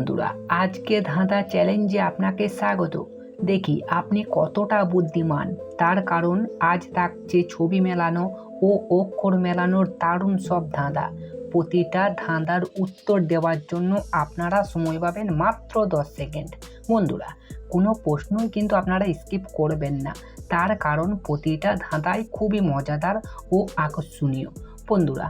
বন্ধুরা, আজকে ধাঁধা চ্যালেঞ্জে আপনাকে স্বাগত। দেখি আপনি কতটা বুদ্ধিমান। তার কারণ আজ থাকছে ছবি মেলানো ও অক্ষর মেলানোর দারুণ সব ধাঁধা। প্রতিটা ধাঁধার উত্তর দেওয়ার জন্য আপনারা সময় পাবেন মাত্র 10 সেকেন্ড। বন্ধুরা, কোনো প্রশ্নই কিন্তু আপনারা স্কিপ করবেন না, তার কারণ প্রতিটা ধাঁধাই খুবই মজাদার ও আকর্ষণীয়। বন্ধুরা,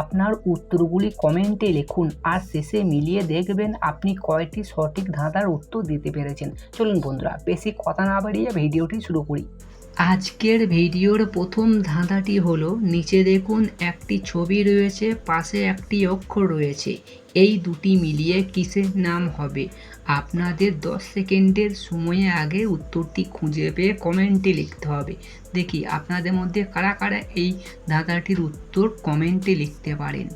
আপনার উত্তরগুলি কমেন্টে লিখুন আর শেষে মিলিয়ে দেখবেন আপনি কয়টি সঠিক ধাঁধার উত্তর দিতে পেরেছেন। চলুন বন্ধুরা, বেশি কথা না বাড়িয়ে ভিডিওটি শুরু করি। আজকের ভিডিওর প্রথম ধাঁধাটি হলো, নিচে দেখুন একটি ছবি রয়েছে, পাশে একটি অক্ষর রয়েছে, এই দুটি মিলিয়ে কিসের নাম হবে? আপনাদের 10 সেকেন্ডের সময়ে আগে উত্তরটি খুঁজে পেয়ে কমেন্টে লিখতে হবে। দেখি আপনাদের মধ্যে কারা কারা এই ধাঁধাটির উত্তর কমেন্টে লিখতে পারেন।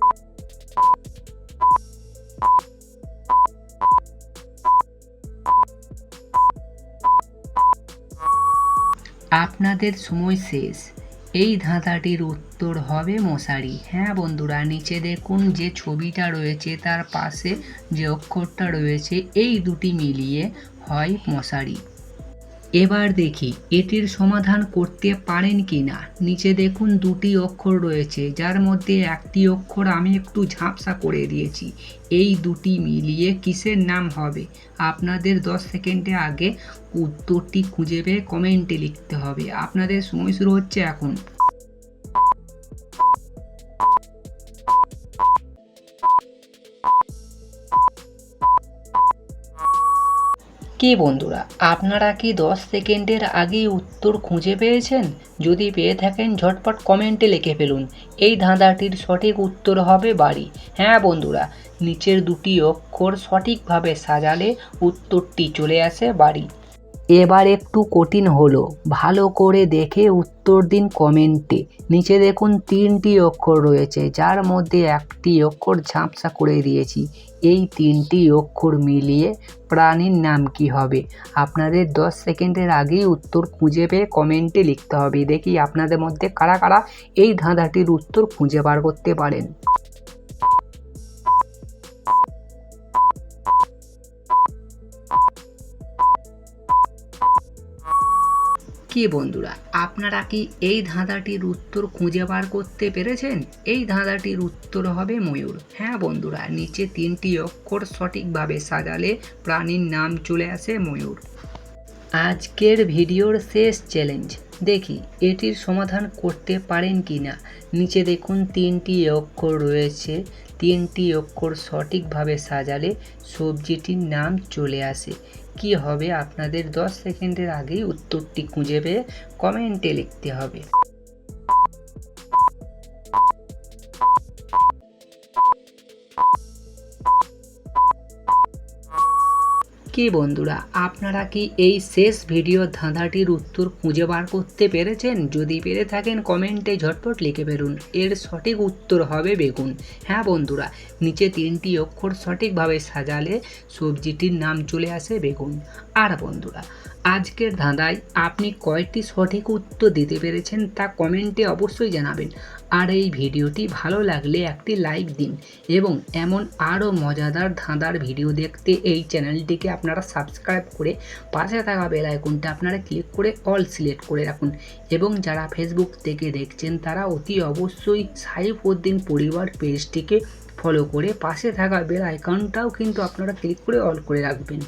আপনাদের সময় শেষ। এই ধাঁধাটির উত্তর হবে মশারি। হ্যাঁ বন্ধুরা, নিচে দেখুন যে ছবিটা রয়েছে তার পাশে যে অক্ষরটা রয়েছে, এই দুটি মিলিয়ে হয় মশারি। এবার দেখি এটির সমাধান করতে পারেন কি না। নিচে দেখুন দুটি অক্ষর রয়েছে, যার মধ্যে একটি অক্ষর আমি একটু ঝাপসা করে দিয়েছি, এই দুটি মিলিয়ে কিসের নাম হবে? আপনাদের 10 সেকেন্ডে আগে উত্তরটি খুঁজে পেয়ে কমেন্টে লিখতে হবে। আপনাদের সময় শুরু হচ্ছে এখন। কি বন্ধুরা, আপনারা কি 10 সেকেন্ডের আগেই উত্তর খুঁজে পেয়েছেন? যদি পেয়ে থাকেন ঝটপট কমেন্টে লিখে ফেলুন। এই ধাঁধাটির সঠিক উত্তর হবে বাড়ি। হ্যাঁ বন্ধুরা, নিচের দুটি অক্ষর সঠিকভাবে সাজালে উত্তরটি চলে আসে বাড়ি। এবার একটু কঠিন হলো, ভালো করে দেখে উত্তর দিন কমেন্টে। নিচে দেখুন 3টি অক্ষর রয়েছে, যার মধ্যে একটি অক্ষর ঝাপসা করে দিয়েছি, এই 3টি অক্ষর মিলিয়ে প্রাণীর নাম কি হবে? আপনাদের 10 সেকেন্ডের আগেই উত্তর খুঁজে পেয়ে কমেন্টে লিখতে হবে। দেখি আপনাদের মধ্যে কারা কারা এই ধাঁধাটির উত্তর খুঁজে বার করতে পারেন। কি বন্ধুরা, আপনারা কি এই ধাঁধাটির উত্তর খুঁজে বার করতে পেরেছেন? এই ধাঁধাটির উত্তর হবে ময়ূর। হ্যাঁ বন্ধুরা, নিচে 3টি অক্ষর সঠিকভাবে সাজালে প্রাণীর নাম চলে আসে ময়ূর। আজকের ভিডিওর শেষ চ্যালেঞ্জ, দেখি এটির সমাধান করতে পারেন কি না। নিচে দেখুন 3টি অক্ষর রয়েছে, 3টি অক্ষর সঠিকভাবে সাজালে সবজিটির নাম চলে আসে। কি হবে? আপনাদের 10 সেকেন্ডের আগেই উত্তরটি খুঁজে পেয়ে কমেন্টে লিখতে হবে। কি বন্ধুরা, আপনারা কি এই শেষ ভিডিও ধাঁধাটির উত্তর খুঁজে বার করতে পেরেছেন? যদি পেরে থাকেন কমেন্টে ঝটপট লিখে ফেলুন। এর সঠিক উত্তর হবে বেগুন। হ্যাঁ বন্ধুরা, নিচে 3টি অক্ষর সঠিকভাবে সাজালে সবজিটির নাম চলে আসে বেগুন। আর বন্ধুরা, আজকের ধাঁধায় আপনি কয়টি সঠিক উত্তর দিতে পেরেছেন তা কমেন্টে অবশ্যই জানাবেন। আর এই ভিডিওটি ভালো লাগলে একটি লাইক দিন এবং এমন আরও মজাদার ধাঁধার ভিডিও দেখতে এই চ্যানেলটিকে আপনারা সাবস্ক্রাইব করে পাশে থাকা বেল আইকনটা আপনারা ক্লিক করে অল সিলেক্ট করে রাখুন। এবং যারা ফেসবুক থেকে দেখছেন তারা অতি অবশ্যই সাইফুদ্দিন পরিবার পেজটিকে ফলো করে পাশে থাকা বেল আইকনটাও কিন্তু আপনারা ক্লিক করে অল করে রাখবেন।